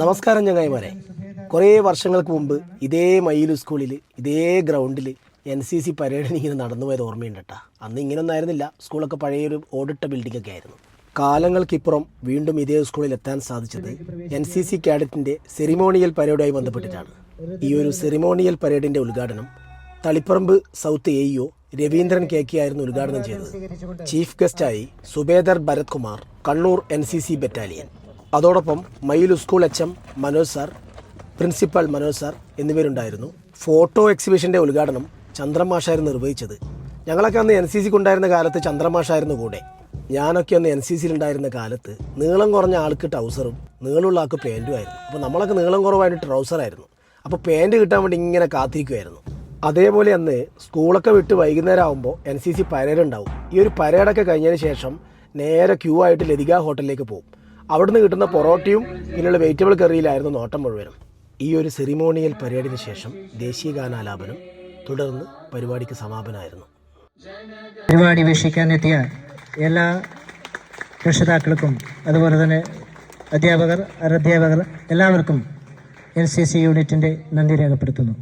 നമസ്കാരം ചങ്ങായിമാരെ. കുറേ വർഷങ്ങൾക്ക് മുമ്പ് ഇതേ മയിലു സ്കൂളിൽ ഇതേ ഗ്രൗണ്ടിൽ NCC പരേഡിന് ഇങ്ങനെ നടന്നു പോയത് ഓർമ്മയുണ്ട് കേട്ടോ. അന്ന് ഇങ്ങനെയൊന്നും ആയിരുന്നില്ല. സ്കൂളൊക്കെ പഴയൊരു ഓടിട്ട ബിൽഡിങ്ങൊക്കെ ആയിരുന്നു. കാലങ്ങൾക്കിപ്പുറം വീണ്ടും ഇതേ സ്കൂളിൽ എത്താൻ സാധിച്ചത് NCC കാഡറ്റിൻ്റെ സെറിമോണിയൽ പരേഡുമായി ബന്ധപ്പെട്ടിട്ടാണ്. ഈ ഒരു സെറിമോണിയൽ പരേഡിൻ്റെ ഉദ്ഘാടനം Taliparamba south AEO Raveendran KK ആയിരുന്നു ഉദ്ഘാടനം ചെയ്തത്. ചീഫ് ഗസ്റ്റായി സുബേദർ ഭരത് കുമാർ, കണ്ണൂർ NCC ബറ്റാലിയൻ. അതോടൊപ്പം മയിലു school HM Manoj sir, principal Manoj sir എന്നിവരുണ്ടായിരുന്നു. ഫോട്ടോ എക്സിബിഷൻ്റെ ഉദ്ഘാടനം ചന്ദ്രമാഷായിരുന്നു നിർവഹിച്ചത്. ഞങ്ങളൊക്കെ അന്ന് NCCക്ക് ഉണ്ടായിരുന്ന കാലത്ത് ചന്ദ്രമാഷായിരുന്നു കൂടെ. ഞാനൊക്കെ അന്ന് NCCയിലുണ്ടായിരുന്ന കാലത്ത് നീളം കുറഞ്ഞ ആൾക്ക് ട്രൗസറും നീളമുള്ള ആൾക്ക് പാൻറ്റും ആയിരുന്നു. അപ്പോൾ നമ്മളൊക്കെ നീളം കുറവായിട്ട് ട്രൗസറായിരുന്നു. അപ്പോൾ പാൻറ്റ് കിട്ടാൻ വേണ്ടി ഇങ്ങനെ കാത്തിരിക്കുമായിരുന്നു. അതേപോലെ അന്ന് സ്കൂളൊക്കെ വിട്ട് വൈകുന്നേരം ആകുമ്പോൾ NCC പരേഡ് ഉണ്ടാവും. ഈ ഒരു പരേഡൊക്കെ കഴിഞ്ഞതിന് ശേഷം നേരെ ക്യൂ ആയിട്ട് ലതിക ഹോട്ടലിലേക്ക് പോകും. അവിടുന്ന് കിട്ടുന്ന പൊറോട്ടയും പിന്നെയുള്ള വെജിറ്റബിൾ കറിയിലായിരുന്നു നോട്ടം മുഴുവനും. ഈ ഒരു സെറിമോണിയൽ പരേഡിന് ശേഷം ദേശീയ ഗാനാലാപനം, തുടർന്ന് പരിപാടിക്ക് സമാപനമായിരുന്നു. പരിപാടി വീക്ഷിക്കാനെത്തിയ എല്ലാ രക്ഷിതാക്കൾക്കും അതുപോലെ തന്നെ അധ്യാപകർ, അനധ്യാപകർ എല്ലാവർക്കും NCC യൂണിറ്റിൻ്റെ നന്ദി രേഖപ്പെടുത്തുന്നു.